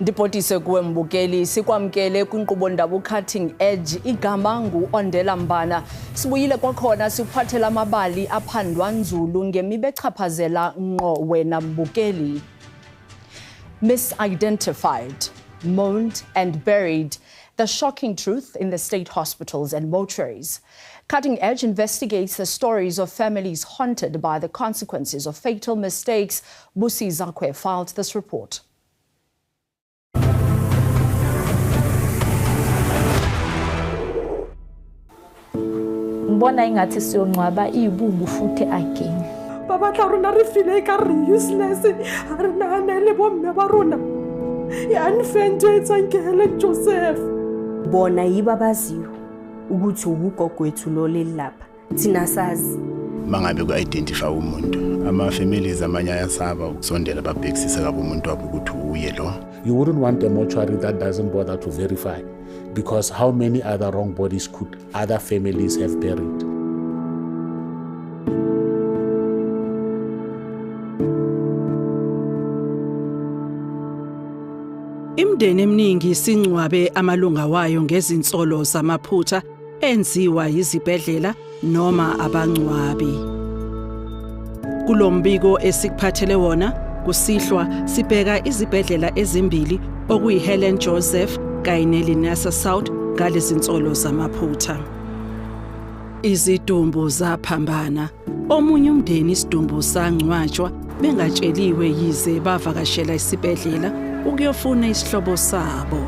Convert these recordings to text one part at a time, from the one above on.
Ndipotise kuwe mbukeli sikwamkele kwinkqubo ndaba Cutting Edge igama ngu-Ondela Mbana. Sibuyile kwakhona sikuphathela amabali aphandwa nzulu ngemibe echaphazela ngqo wena mbukeli. Misidentified, moaned and buried. The shocking truth in the state hospitals and mortuaries. Cutting Edge investigates the stories of families haunted by the consequences of fatal mistakes. Busi Zakwe filed this report. Mbona ingathi siyongcwaba ibumbu futhi again. Baba tla rona re file ka re useless re naanele bomme ba rona. Ya nfento etsanke Helen Joseph. Bona yiba baziyo ukuthi ubugogwethu lo lelapha. Thina sazi mangabe ku-identify umuntu ama families amanye ayasaba ukusondela babhekisisa kabo umuntu wabo ukuthi uye lo. You wouldn't want a mortuary that doesn't bother to verify, because how many other wrong bodies could other families have buried? Imndeni eminingi singcwabe amalunga wayo ngezinsolo zamaphutha enziwa yizibhedlela noma abangcwabi. Kulombiko esikuphathele wona kusihlwa sibheka izibhedlela ezimbili okuyiHelen Joseph kanye neLinasa South ngalezinsolo zamaphutha. Izidumbu zaphambana. Omunye umndeni isidumbu sangcwatshwa bengatsheliwe yize bavakashela isibhedlela ukuyofuna isihlobo sabo.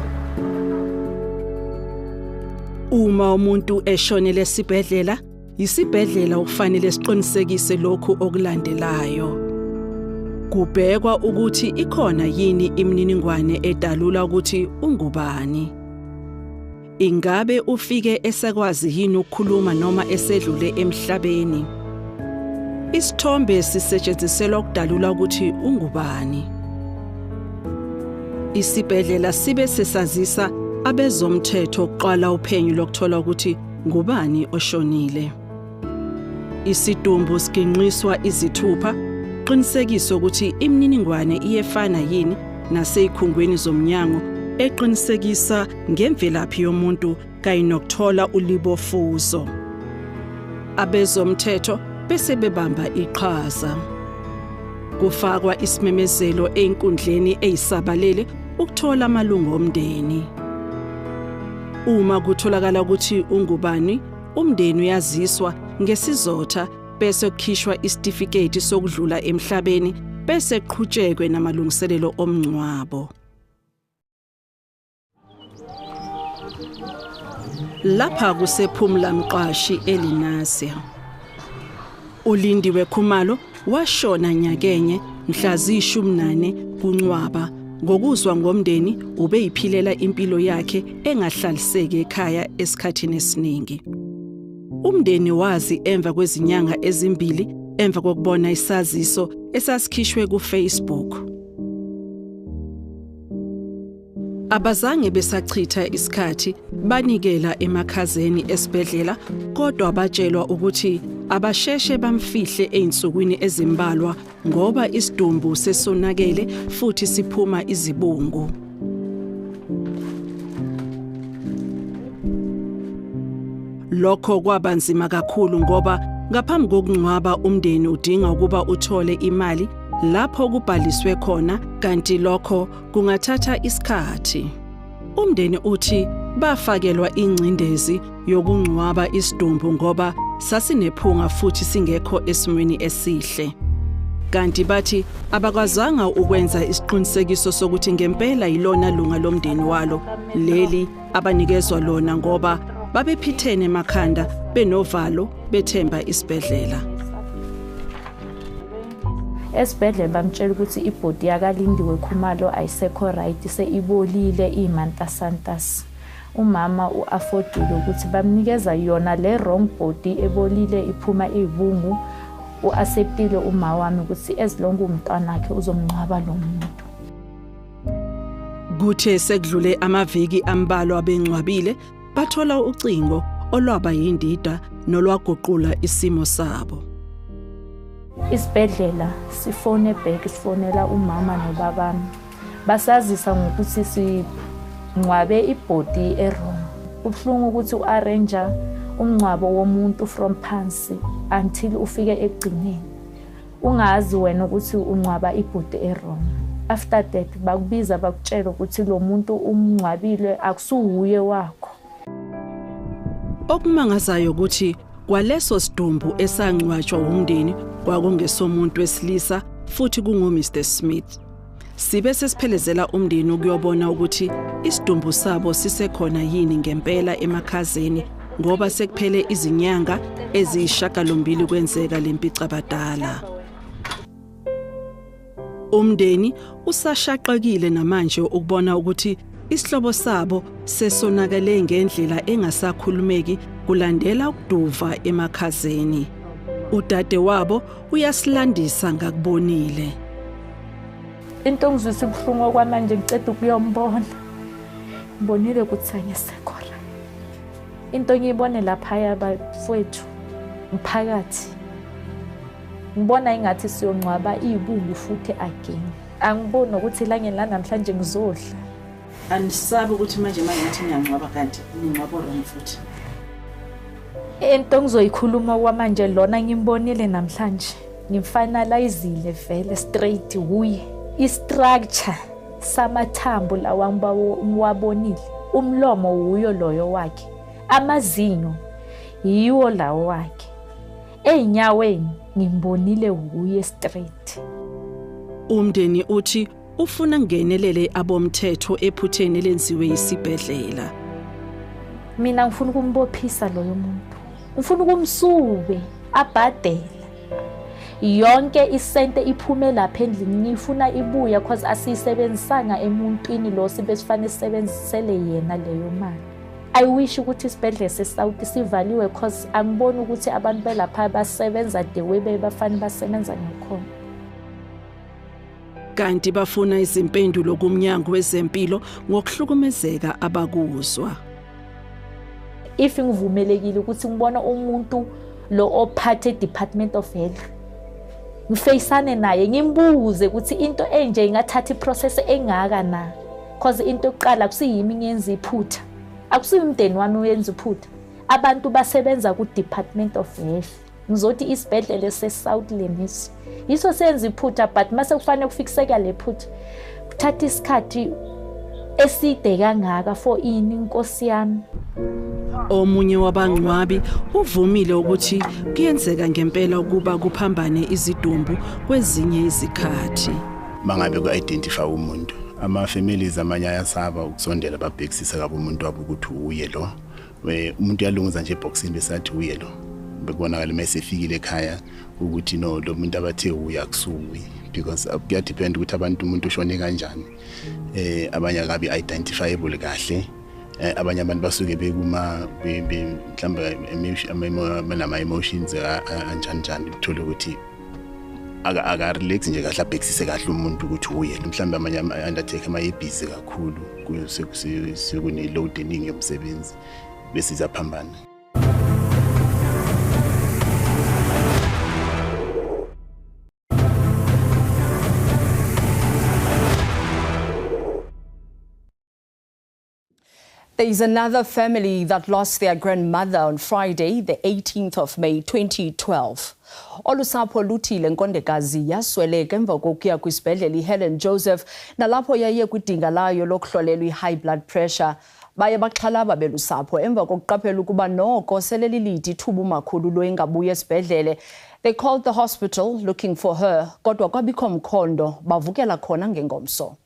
Uma umuntu eshonele esibhedlela, isibhedlela ukufanele siqinisekise lokhu okulandelayo. Kubhekwa ukuthi ikhona yini imininingwane edalula ukuthi ungubani. Ingabe ufike esekwazi yini ukukhuluma noma esedlule emhlabeni. Isithombe sisetshenziselwa ukudalula ukuthi ungubani. Isibhedlela sibe sesazisa abezomthetho ukuqala uphenyo lokuthola ukuthi ngubani oshonile. Isidumbu siginqiswa izithupha qinisekisa ukuthi imininingwane iyefana yini naseyikhungweni zomnyango eqinisekisa ngemvelaphi yomuntu kanye nokuthola ulibofuzo. Abezomthetho bese bebamba iqhaza. Kufakwa isimemezelo einkundleni eyisabalele ukuthola amalungu omndeni. Uma kutholakala ukuthi ungubani, umndeni uyaziswa ngesizotha bese kukhishwa isitifiketi sokudlula emhlabeni bese kuqhutshekwe namalungiselelo omngcwabo. Lapha kusephumla Mqashi eLinasa. Ulindiwe Khumalo washona nyakenye mhla zi-14 kuNcwaba ngokuzwa ngomndeni ubeyiphilela impilo yakhe engahlaliseke ekhaya esikhathini esiningi. Umndeni wazi emva kwezinyanga ezimbili emva kokubona isaziso esasikhishwe kuFacebook. Abazange besachitha isikhathi banikela emakhazeni esibhedlela kodwa batshelwa ukuthi abasheshe bamfihle einsukwini ezimbalwa ngoba isidumbu sesonakele futhi siphuma izibungu. Lokho kwabanzima kakhulu ngoba ngaphambi kokungcwaba umndeni udinga ukuba uthole imali lapho kubhaliswe khona kanti lokho kungathatha isikhathi. Umndeni uthi bafakelwa ingcindezi yokungcwaba isidumbu ngoba sasinephunga futhi singekho esimweni esihle. Kanti bathi abakwazanga ukwenza isiqinisekiso sokuthi ngempela yilona lunga lomndeni walo leli abanikezwa lona ngoba babephithene emakhanda benovalo bethemba isibhedlela. Esibhedlela bamtshela ukuthi ibhodi yakaLindiwe Khumalo ayisekho right seyibolile imantasantas. Umama uAfodile ukuthi bamnikeza yona le wrong body ebolile iphuma izibungu. Uacceptile uma wami ukuthi esilonke umntwana wakhe uzomncwaba lo muntu. Kuthe sekudlule amaviki ambalwa abengcwabile bathola ucingo olwaba yindida nolwaguqula isimo sabo. Isibhedlela sifone back sifonela umama nobabami basazisa ngokuthi singcwabe ibhodi eRoma. Kubuhlungu ukuthi uarrange umngcwabo womuntu from phansi until ufike ekugcineni ungazi wena ukuthi ungcwaba ibhodi eRoma. After that bakubiza bakutshela ukuthi lo muntu umngcwabile akusuhuye wakho. Okumangazayo ukuthi kwaleso sidumbu esangcwatshwa umndeni kwakungesomuntu wesilisa futhi kunguMr Smith. Sibe sesiphelezela umndeni ukuyobona ukuthi isidumbu sabo sisekhona yini ngempela emakhazeni ngoba sekuphele izinyanga eziyishagalombili kwenzeka lempicabadala. Umndeni usashaqekile namanje ukubona ukuthi isihlobo sabo sesonakale ngendlela engasakhulumeki kulandela ukuduva emakhazeni. Udade wabo uyasilandisa ngakubonile. Into engizwisa ubuhlungu kwamanje ngicela ukuyombona. Ngibonile ukuthi angesekho. Into ngiyibone lapha yabafowethu mphakathi. Ngibona ingathi siyongcwaba ibungu futhi again. Angiboni ukuthi la namhlanje ngizodla. Anisabe ukuthi manje ngathi ngiyangcwaba kanti ngingcwaba wrong futhi. Into engizoyikhuluma kwamanje lona ngimbonile namhlanje. Ngimfinalizile vele straight huye. I-structure samathambo lawa ngiwabonile. Umlomo huyo loyo wakhe. Amazinyo yiwo lawo wakhe. Einyaweni ngimbonile huye straight. Umndeni uthi ufuna ngenelele abomthetho ephutheni lenziwe isibhedlela. Mina ngifuna ukumbophisa loyo muntu. Ngifuna ukumsube abhadela. Yonke isente iphume lapha endlini ngifuna ibuya because asisebenzisanga emuntwini lo sibesifanele sisebenzisele yena leyo mali. I wish ukuthi isibhedlela seSouth sivaliwe because angiboni ukuthi abantu belapha basebenza the way bebafanele basebenza ngakhona. Kanti bafuna izimpendulo kumnyango wezempilo ngokuhlukumezeka abakuzwa. If ngivumelekile ukuthi ngibona umuntu lo ophathe Department of Health ngifeyisane naye ngimbuze ukuthi into enje ingathatha iprocess engaka na because into yokuqala kusiyimi ngenza iphutha akusiyimndeni wami uyenza iphutha abantu basebenza ku Department of Health ngizothi isibhedlela seSouth Lemis yiso senza iphutha but mase kufanele kufikiseka lephutha kuthatha isikhathi eside kangaka for ini inkosi yami. Omunye wabangcwabi uvumile ukuthi kuyenzeka ngempela ukuba kuphambane izidumbu kwezinye izikhathi. Mangabe ku-identify umuntu ama families amanye ayasaba ukusondela babhekisisa kabo umuntu wabo ukuthi uye lo umuntu yalunguza nje eboxini besathi uye lo bekubonakala mase efikile ekhaya ukuthi no lo muntu abathe uya kusuwi because kuya depend ukuthi abantu umuntu ushone kanjani abanye akabi identifiable kahle abanye abantu basuke bekuma mhlawumbe ama emotions anjani uthola ukuthi aka relax nje kahle abhekisise kahle umuntu ukuthi uye mhlawumbe amanye undertaker amayebhizi kakhulu sekune load eningi yomsebenzi bese izaphambana. There is another family that lost their grandmother on Friday, the 18th of May 2012. Olusapho luthile Nkondekazi yasweleka emva kokuya kwisibhedlela iHelen Joseph nalapho yaye kwidinga layo lokuhlolelwa i-high blood pressure. Baye baxhalaba belusapho emva kokuqaphela ukuba noko selelilithi ithuba umakhulu lo engabuya esibhedlele. They called the hospital looking for her, kodwa kwabikho mkhondo bavukela khona ngengomso.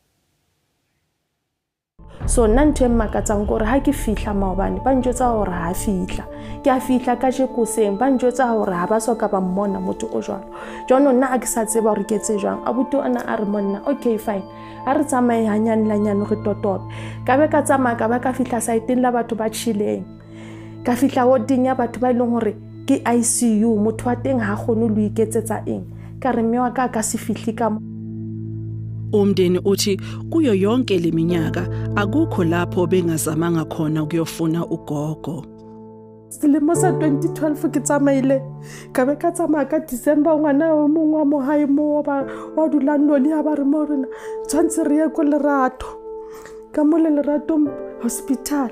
So nantwe makatsang gore ha ke fihla maobane ba ntjotsa hore ha fihla ke a fihla ka je koseng ba ntjotsa hore ha ba soka ba mmona motho o jwalo jono nna a ke sa tseba hore ke tse jwang abuti ona a re monna okay fine a re tsamaye hanyane la nyane re totobe ka be ka tsamaya ka ba ka fihla saiteng la batho ba chileng ka fihla woding ya batho ba ileng hore ke ICU motho wa teng ha gone lo iketsetsa eng ka re mme wa ka se fihli ka Umndeni uthi kuyo yonke leminyaka akukho lapho bengazamanga khona ukuyofuna ugogo. selemo sa 2012 ke tsamaile ka be ka tsamaya ka December ngwana o mongwe wa mo hae mo wa dulanoli ya ba re mo rena tshwantse re ye ko Lerato ka mo Lerato hospital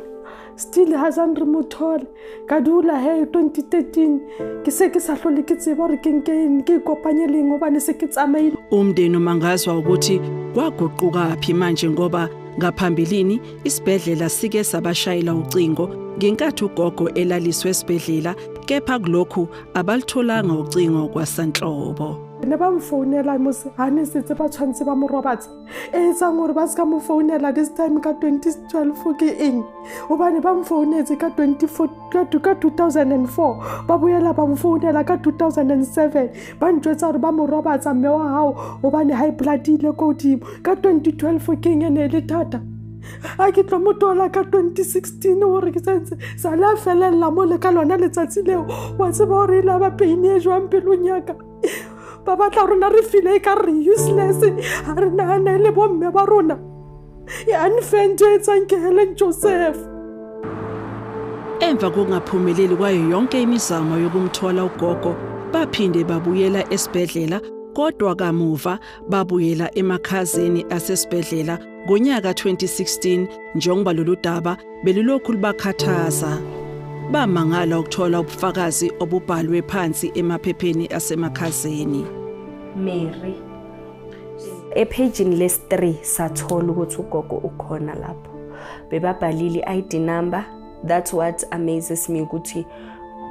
still hasn't remothole ka dula he 2013 ke se ke sa hlole ke tseba re ke kopanye lengo bane se ke tsamaile. Umndeni mangazwa ukuthi kwaguquka phi manje ngoba ngaphambilini isibhedlela sike sabashayela ucingo ngenkathi ugogo elaliswe esibhedlela kepha kulokhu abalitholanga ucingo kwaSanhlobo. Ne ba mfounela mose hane setse ba tshwantse ba mo robatsa etsa ngore ba ska mo founela this time ka 2012 ke eng obane ba mfounetse ka 2004 ba boela ba mfounela ka 2007 ba ntjwetsa gore ba mo robatsa mme wa hao obane high blood ile ko dimo ka 2012 ke eng ene le thata a ke tlo motola ka 2016 hore ke sentse sa la felela mo le ka lona letsatsi leo wa tseba hore la ba peine jwang pelong yaka ba batla rona re file ka re useless ha re nahana le bomme ba rona ya nfenje etsanke Helen Joseph. Emva kokungaphumeleli kwayo yonke imizamo yokumthola ugogo baphinde babuyela esibhedlela kodwa kamuva babuyela emakhazeni asesibhedlela ngonyaka 2016 njengoba lolu daba belilokhu libakhathaza. Bamangala ukuthola ubufakazi obubhalwe phansi emaphepheni asemakhazeni. Mary epagini les3 sathola ukuthi ugogo ukhona lapho bebabhalile ID number. That's what amazes me ukuthi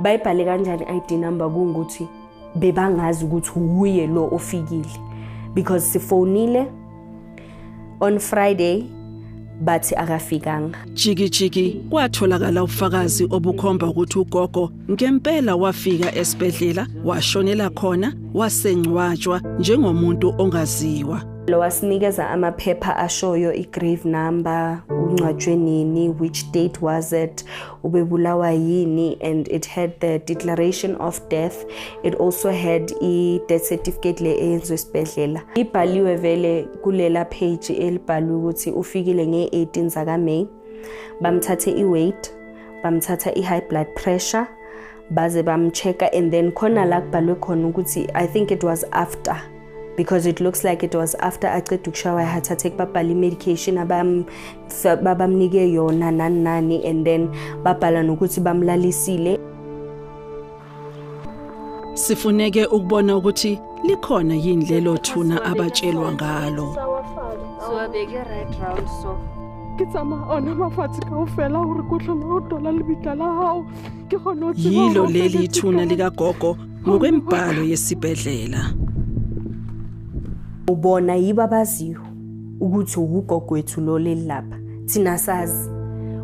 bayibhale kanjani ID number kungukuthi bebangazi ukuthi uye lo ofikile because sifonile on Friday bathi akafikanga. Jiki kwatholakala ubufakazi obukhomba ukuthi ugogo ngempela wafika esibhedlela washonela khona wasengcwatshwa njengomuntu ongaziwa. Lo wasinikeza amaphepha ashoyo igrave number, ungcwatshwe nini, which date was it, ubebulawa yini, and it had the declaration of death. It also had i-death certificate le eyenzwe esibhedlela. Ibhaliwe vele kulela page elibhalwe ukuthi ufikile nge-18 zaka May. Bamthathe i-weight, bamthatha i-high blood pressure, baze bamchecka, and then khona la kubhalwe khona ukuthi I think it was after, because it looks like it was after aqeda ukushawa hatha take babhali medication babamnike yona nani and then babhala nokuthi bamlalisile. Sifuneke ukubona ukuthi likhona yini lelo thuna abatshelwa ngalo. So abeke right round so kitsama ona mafatsi ka ofela hore go tlhola o dola lebitla la hao ke gone o tseba yilo leli thuna lika gogo ngokwembhalo yesibhedlela. Ubona yiba baziyo ukuthi ugogo wethu lo lelapha thina sazi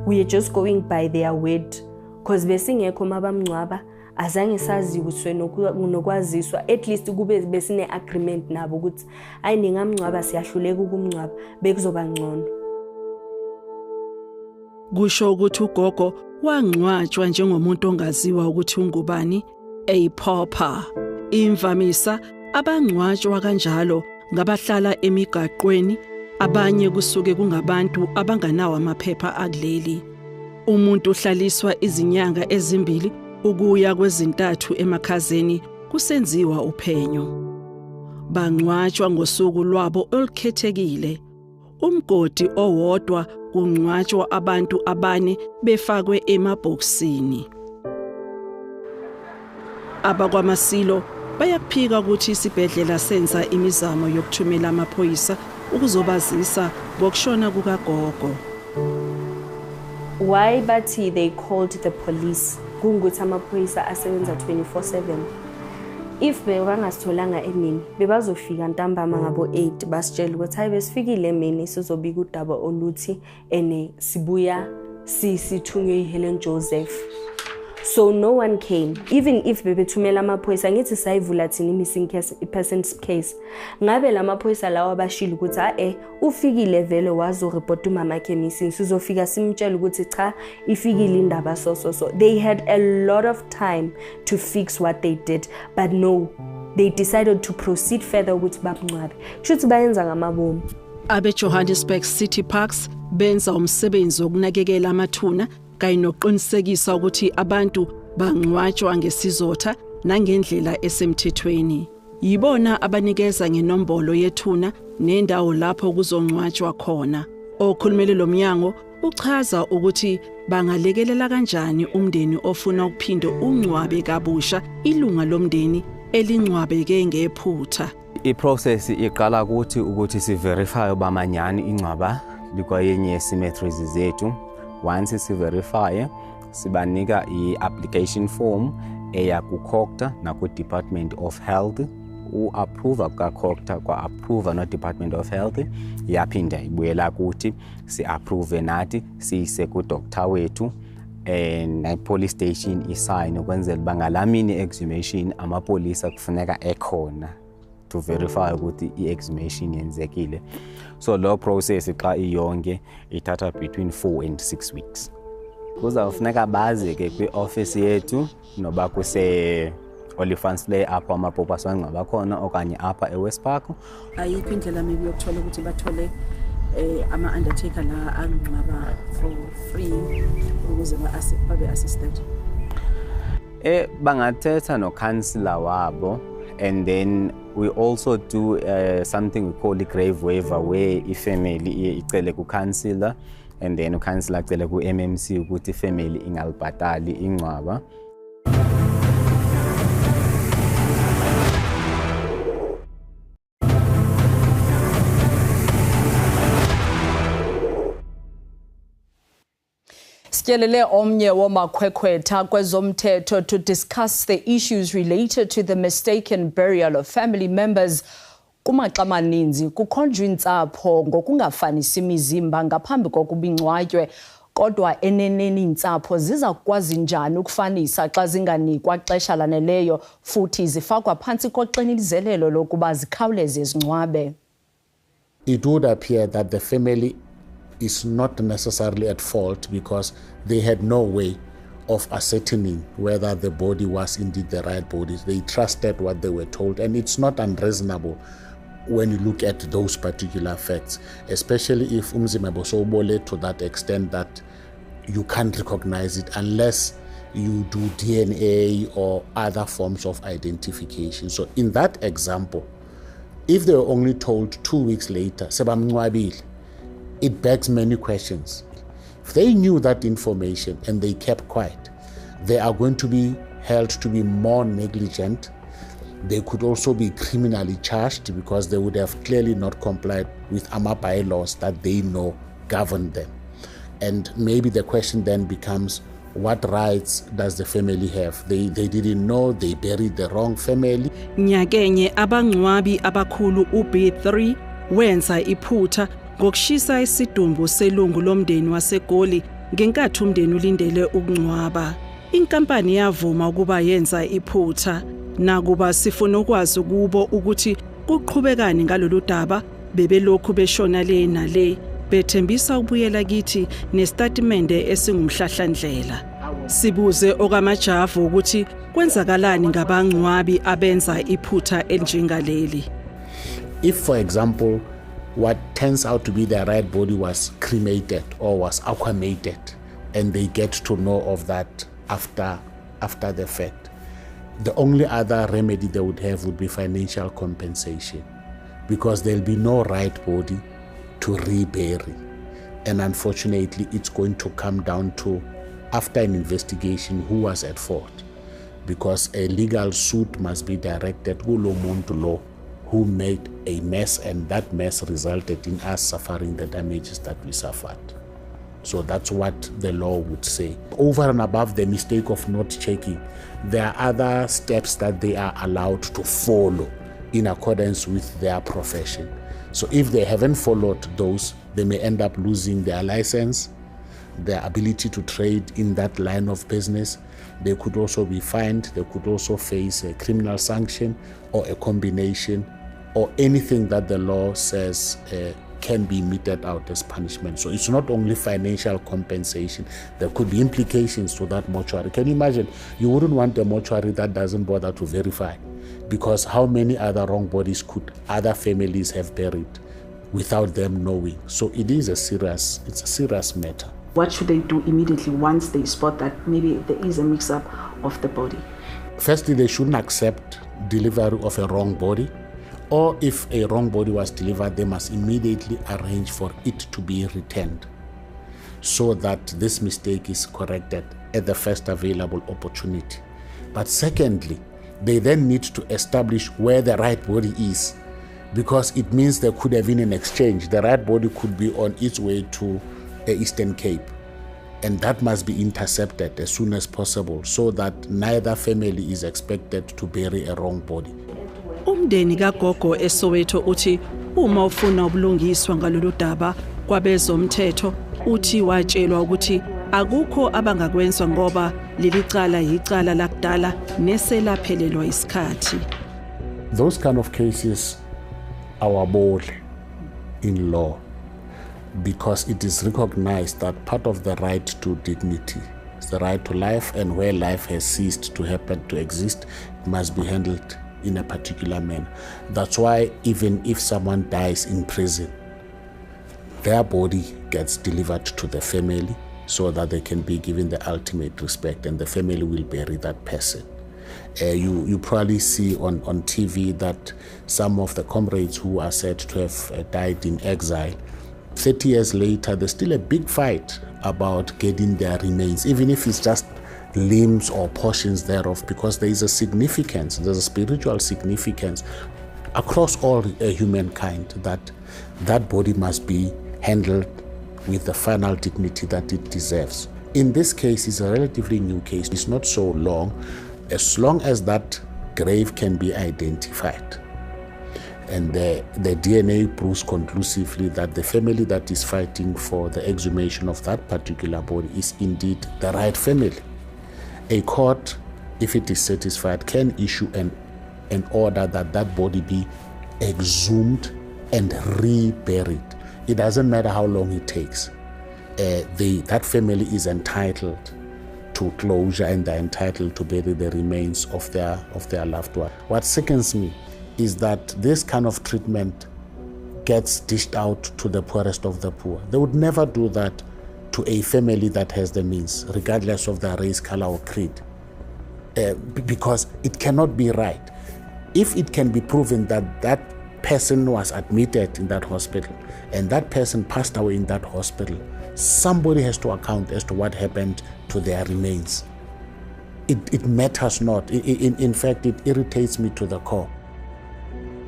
we are just going by their word because besingekho mabamncwaba azange sazi ukuthi nokwaziswa at least kube besine agreement nabo ukuthi ayi ningamncwaba siyahluleka ukumncwaba bekuzoba ngcono. Kusho ukuthi ugogo wangcwatshwa njengomuntu ongaziwa ukuthi ungubani, a pauper. Imvamisa abangcwatshwa kanjalo ngabahlala emigaqweni, abanye kusuke kungabantu abanganawo amaphepha akuleli. Umuntu uhlaliswa izinyanga ezimbili ukuya kwezintathu emakhazeni kusenziwa uphenyo. Bangcwatshwa ngosuku lwabo olukhethekile. Umgodi owodwa kungcwatshwa abantu abane befakwe emabhokisini. Abakwamasilo bayaphika ukuthi isibhedlela senza imizamo yokuthumela amaphoyisa ukuzobazisa ngokushona kukagogo. Why bathi they called the police? Kungukuthi amaphoyisa asebenza 24/7. If bebangasitholanga emini bebazofika ntambama ngabo 8 basitshela ukuthi hayi besifikile emini sizobika udaba oluthi ene sibuya sithunywe iHelen Joseph. So no one came. Even if bebethumela amaphoyisa ngithi sayivula thina missing person's case. Ngabe lamaphoyisa lawa bashila ukuthi ufikile vele wazo report umama yakhe missing sizofika simtshela ukuthi cha ifikile indaba so. They had a lot of time to fix what they did, but no, they decided to proceed further with babncwabe. Shuthi bayenza ngamabomu. Abe Johannesburg City Parks benza umsebenzi wokunakekela amathuna kanye nokuqinisekisa ukuthi abantu bangcwatshwa ngesizotha nangendlela esemthethweni. Yibona abanikeza ngenombolo yethuna nendawo lapho kuzongcwatshwa khona. Okhulumele lo mnyango uchaza ukuthi bangalekelela kanjani umndeni ofuna ukuphinde ungcwabe kabusha ilunga lomndeni elingcwabeke ngephutha. I-process iqala ukuthi si-verify ubamanyani ingcwaba likwayenye ye-cemeteries zethu. Once si-verify, sibanika i-application form eya ku-COGTA naku-Department of Health. U-approve ka-COGTA kwa-approve no-Department of Health, yaphinda ibuyela kuthi si-approve nathi siyise ku-doctor wethu ne-police station isign ukwenzela bangalamini exhumation amapolisa kufuneka ekhona to verify ukuthi i-exhumation yenzekile. So lo process xa iyonke ithatha between 4 and 6 weeks. Kuzawufuneka baze ke kwi-office yethu noba kuse Olifants Lay apho amapopa swangcwaba khona okanye apha eWest Park. Ayikho indlela maybe yokuthola ukuthi bathole ama-undertaker la angcwaba for free ukuze babe assisted? Bangathetha no-councillor wabo, and then we also do something we call a grave waiver where ifamily icele ku-councillor and then u-councillor acele ku-MMC ukuthi ifamily ingalibhatali ingcwaba. Sityelele omnye womakhwekhwetha kwezomthetho to discuss the issues related to the mistaken burial of family members. Kumaxa amaninzi kukhonjwa intsapho ngokungafanisi imizimba ngaphambi kokuba ingcwatywe, kodwa eneneni intsapho ziza kukwazi njani ukufanisa xa zinganikwa xesha laneleyo futhi zifakwa phantsi koxinizelelo lokuba zikhawuleze zingcwabe. It would appear that the family is not necessarily at fault because they had no way of ascertaining whether the body was indeed the right body. They trusted what they were told, and it's not unreasonable when you look at those particular facts, especially if umzimba bosobole to that extent that you can't recognize it unless you do DNA or other forms of identification. So in that example, if they were only told 2 weeks later, sebamncwabile, it begs many questions. If they knew that information and they kept quiet, they are going to be held to be more negligent. They could also be criminally charged because they would have clearly not complied with AMA bylaws that they know govern them. And maybe the question then becomes, what rights does the family have? They didn't know, they buried the wrong family. Nyakenye abangcwabi abakhulu uB3 wenza iphutha ngokushisa isidumbu selungu lomndeni waseGoli ngenkathi umndeni ulindele ukungcwaba. Inkampani yavuma ukuba yenza iphutha, nakuba sifuna ukwazi kubo ukuthi kuqhubekani ngalolu daba, bebelokhu beshona le nale, bethembisa ukubuyela kithi nestatimende esingumhlahlandlela. Sibuze okamajavu ukuthi kwenzakalani ngabangcwabi abenza iphutha elinjengaleli. If, for example, what turns out to be their right body was cremated or was aquamated, and they get to know of that after the fact, the only other remedy they would have would be financial compensation, because there'll be no right body to rebury. And unfortunately, it's going to come down to, after an investigation, who was at fault, because a legal suit must be directed kulo muntu lo who made a mess, and that mess resulted in us suffering the damages that we suffered. So that's what the law would say. Over and above the mistake of not checking, there are other steps that they are allowed to follow in accordance with their profession. So if they haven't followed those, they may end up losing their license, their ability to trade in that line of business. They could also be fined. They could also face a criminal sanction or a combination, or anything that the law says can be meted out as punishment. So it's not only financial compensation. There could be implications to that mortuary. Can you imagine? You wouldn't want a mortuary that doesn't bother to verify, because how many other wrong bodies could other families have buried without them knowing? So it's a serious matter. What should they do immediately once they spot that maybe there is a mix-up of the body? Firstly, they shouldn't accept delivery of a wrong body, or if a wrong body was delivered, they must immediately arrange for it to be returned so that this mistake is corrected at the first available opportunity. But secondly, they then need to establish where the right body is, because it means there could have been an exchange. The right body could be on its way to the Eastern Cape, and that must be intercepted as soon as possible so that neither family is expected to bury a wrong body. Umndeni kaGogo eSoweto uthi uma ufuna ubulungiswa ngalolu daba kwabezomthetho uthi watshelwa ukuthi akukho abangakwenza ngoba lilicala yicala lakudala neselaphelelwa isikhathi. Those kind of cases are bold in law because it is recognized that part of the right to dignity is the right to life, and where life has ceased to happen to exist, it must be handled in a particular manner. That's why even if someone dies in prison, their body gets delivered to the family so that they can be given the ultimate respect, and the family will bury that person. You probably see on TV that some of the comrades who are said to have died in exile, 30 years later, there's still a big fight about getting their remains, even if it's just limbs or portions thereof, because there is a significance, there's a spiritual significance across all humankind that body must be handled with the final dignity that it deserves. In this case, it's a relatively new case. It's not so long as that grave can be identified. And the DNA proves conclusively that the family that is fighting for the exhumation of that particular body is indeed the right family. A court, if it is satisfied, can issue an order that that body be exhumed and reburied. It doesn't matter how long it takes. That family is entitled to closure, and they're entitled to bury the remains of their loved one. What sickens me is that this kind of treatment gets dished out to the poorest of the poor. They would never do that to a family that has the means, regardless of their race, color, or creed, because it cannot be right. If it can be proven that that person was admitted in that hospital and that person passed away in that hospital, somebody has to account as to what happened to their remains. It matters not. In fact, it irritates me to the core.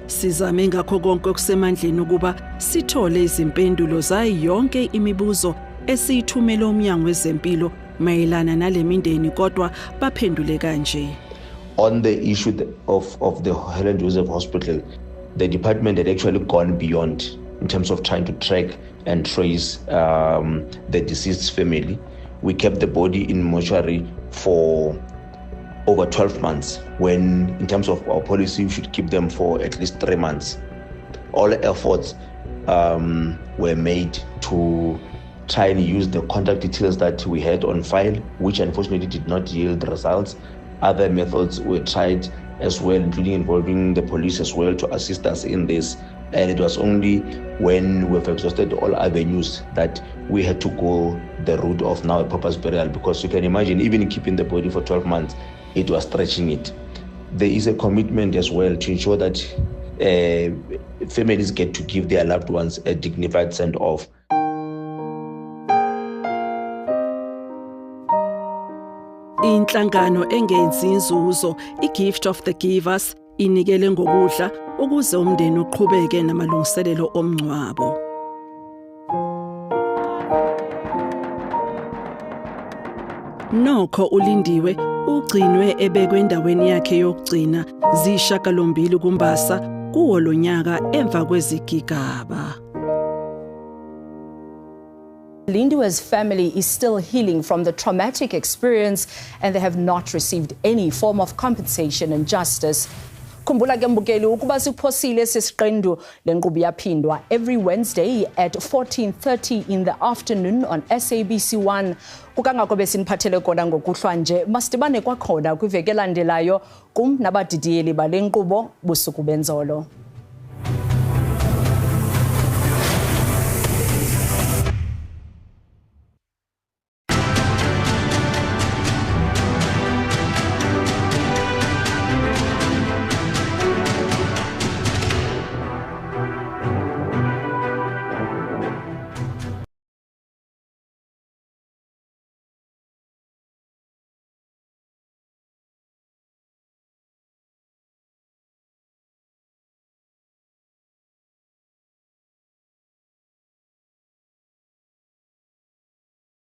Sizame ngakho konke okusemandleni ukuba sithole izimpendulo zayo yonke imibuzo esiyithumela uMnyango weZempilo mayelana nale mindeni, kodwa baphendule kanje. On the issue of the Helen Joseph Hospital, the department had actually gone beyond in terms of trying to track and trace the deceased's family. We kept the body in mortuary for over 12 months, when in terms of our policy, we should keep them for at least 3 months. All efforts were made to try and use the contact details that we had on file, which unfortunately did not yield results. Other methods were tried as well, including involving the police as well to assist us in this. And it was only when we've exhausted all avenues that we had to go the route of now a purpose burial, because you can imagine, even keeping the body for 12 months, it was stretching it. There is a commitment as well to ensure that families get to give their loved ones a dignified send-off. Inhlangano engenzi inzuzo, iGift of the Givers, inikele ngokudla ukuze umndeni uqhubeke namalungiselelo omngcwabo. Nokho uLindiwe ugcinwe ebekwe endaweni yakhe yokugcina zishakalombili kuMbasa kuwo lonyaka emva kwezigigaba. Lindiwe's family is still healing from the traumatic experience, and they have not received any form of compensation and justice. Khumbula ke mbukeli ukuba siphosile sesiqendu lenkqubo yaphindwa every Wednesday at 14:30 in the afternoon on SABC1. Kukangako besiniphathele kona ngokuhlwa nje, masidibane kwakhona kwiveki elandelayo kum nabadidiyeli bale nkqubo busuku benzolo.